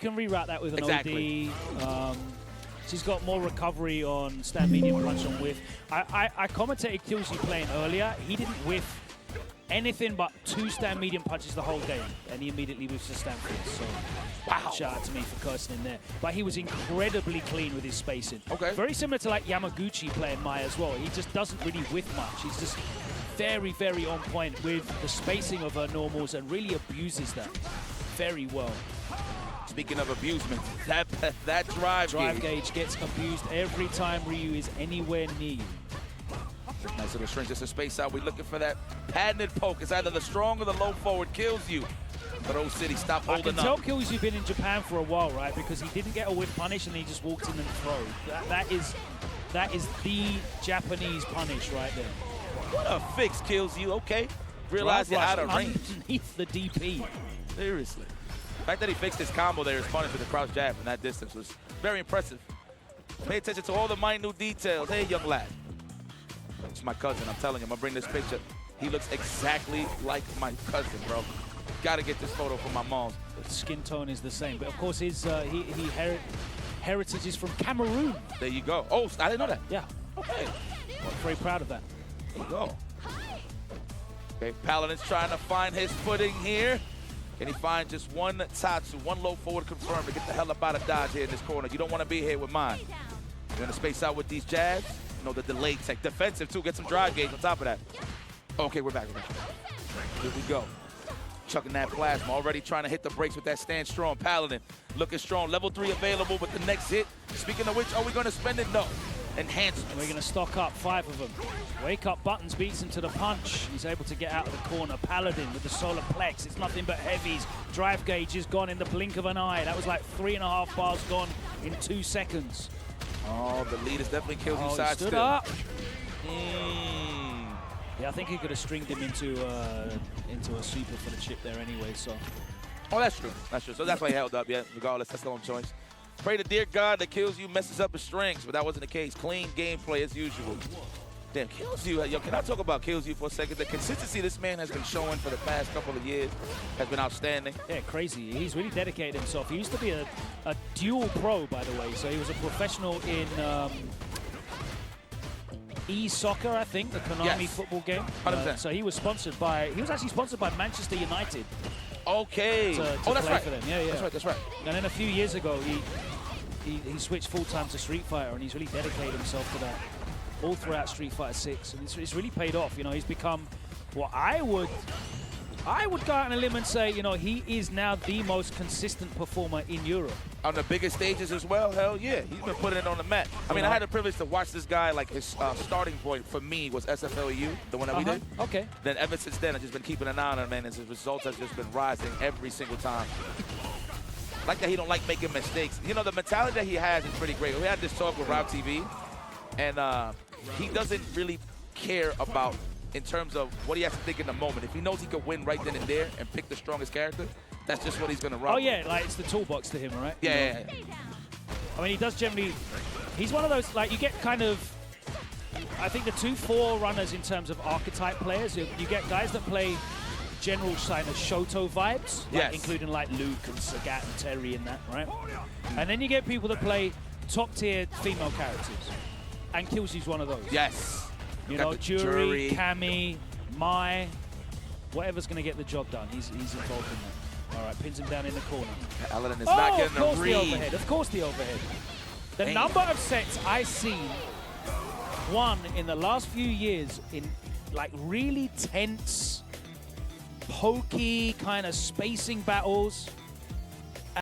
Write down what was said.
can reroute that with an OD. She's got more recovery on stand medium punch on whiff. I commentated KILZYOU playing earlier. He didn't whiff anything but 2 stand medium punches the whole game, and he immediately whiffs the stand fierce. So, wow. Shout out to me for cursing in there. But he was incredibly clean with his spacing. Okay. Very similar to like Yamaguchi playing Mai as well. He just doesn't really whiff much. He's just very, very on point with the spacing of her normals and really abuses that very well. Speaking of abusement, that drive gauge gets abused every time Ryu is anywhere near you. Nice little shrink, just a space out. We're looking for that patented poke. It's either the strong or the low forward. KILZYOU. But Old City, stop holding up. I can tell KILZYOU been in Japan for a while, right? Because he didn't get a whiff punish and he just walked in and throw. That is the Japanese punish right there. What a fix, KILZYOU. Okay. Realize you're out of range. Underneath the DP. Seriously. The fact that he fixed his combo there, responding to the crouch jab from that distance was very impressive. Pay attention to all the minute details. Hey, young lad. It's my cousin, I'm telling him. I'll bring this picture. He looks exactly like my cousin, bro. Gotta get this photo from my mom. The skin tone is the same, but of course his heritage is from Cameroon. There you go. Oh, I didn't know that. Yeah. Okay. I'm very proud of that. There you go. Okay, Paladin's trying to find his footing here. Can he find just one Tatsu, one low forward confirmed to get the hell up out of dodge here in this corner? You don't want to be here with mine. You're going to space out with these jabs. You know, the delayed tech. Defensive, too. Get some drive gauge on top of that. Okay, we're back. Here we go. Chucking that plasma. Already trying to hit the brakes with that stand strong. Paladin looking strong. Level 3 available with the next hit. Speaking of which, are we going to spend it? No. Enhancements. We're going to stock up 5 of them. Wake Up Buttons beats him to the punch. He's able to get out of the corner. Paladin with the solar plex. It's nothing but heavies. Drive gauge is gone in the blink of an eye. That was like 3.5 bars gone in 2 seconds. Oh, the lead is definitely KILZYOU side stood still. Up. Yeah, I think he could have stringed him into a super for the chip there anyway. So. Oh, that's true. That's true. So that's why he held up. Yeah, regardless, that's the own choice. Pray to dear God that KILZYOU messes up his strings, but that wasn't the case. Clean gameplay as usual. Damn, KILZYOU, yo, can I talk about KILZYOU for a second? The consistency this man has been showing for the past couple of years has been outstanding. Yeah, crazy. He's really dedicated himself. He used to be a dual pro, by the way. So he was a professional in e-soccer, I think, the Konami football game. 100%. So he was actually sponsored by Manchester United. Okay. To oh, that's play right. For them. Yeah, yeah. That's right. And then a few years ago, he switched full-time to Street Fighter, and he's really dedicated himself to that all throughout Street Fighter 6, and it's really paid off. You know, he's become what I would go out on a limb and say, you know, he is now the most consistent performer in Europe. On the biggest stages as well, hell yeah. He's been putting it on the mat. I mean, I had the privilege to watch this guy, like his starting point for me was SF6, the one that we did. Okay. Then ever since then, I've just been keeping an eye on him, man, and his results have just been rising every single time. Like that he don't like making mistakes. You know, the mentality that he has is pretty great. We had this talk with Rob TV, and he doesn't really care about in terms of what he has to think in the moment. If he knows he could win right then and there and pick the strongest character, that's just what he's going to run. Oh, yeah, like it's the toolbox to him, right? Yeah. I mean, he does generally... He's one of those, like, you get kind of... I think the 2-4 runners in terms of archetype players, you get guys that play general kind of Shoto vibes, like, including like Luke and Sagat and Terry and that, right? And then you get people that play top-tier female characters. And KILZYOU's one of those. Yes. You know, Jury, Cammy, Mai, whatever's going to get the job done, he's involved in that. All right, pins him down in the corner. Paladin is not getting the read. The overhead. Of course the overhead. The number of sets I've seen won in the last few years in like really tense, pokey kind of spacing battles.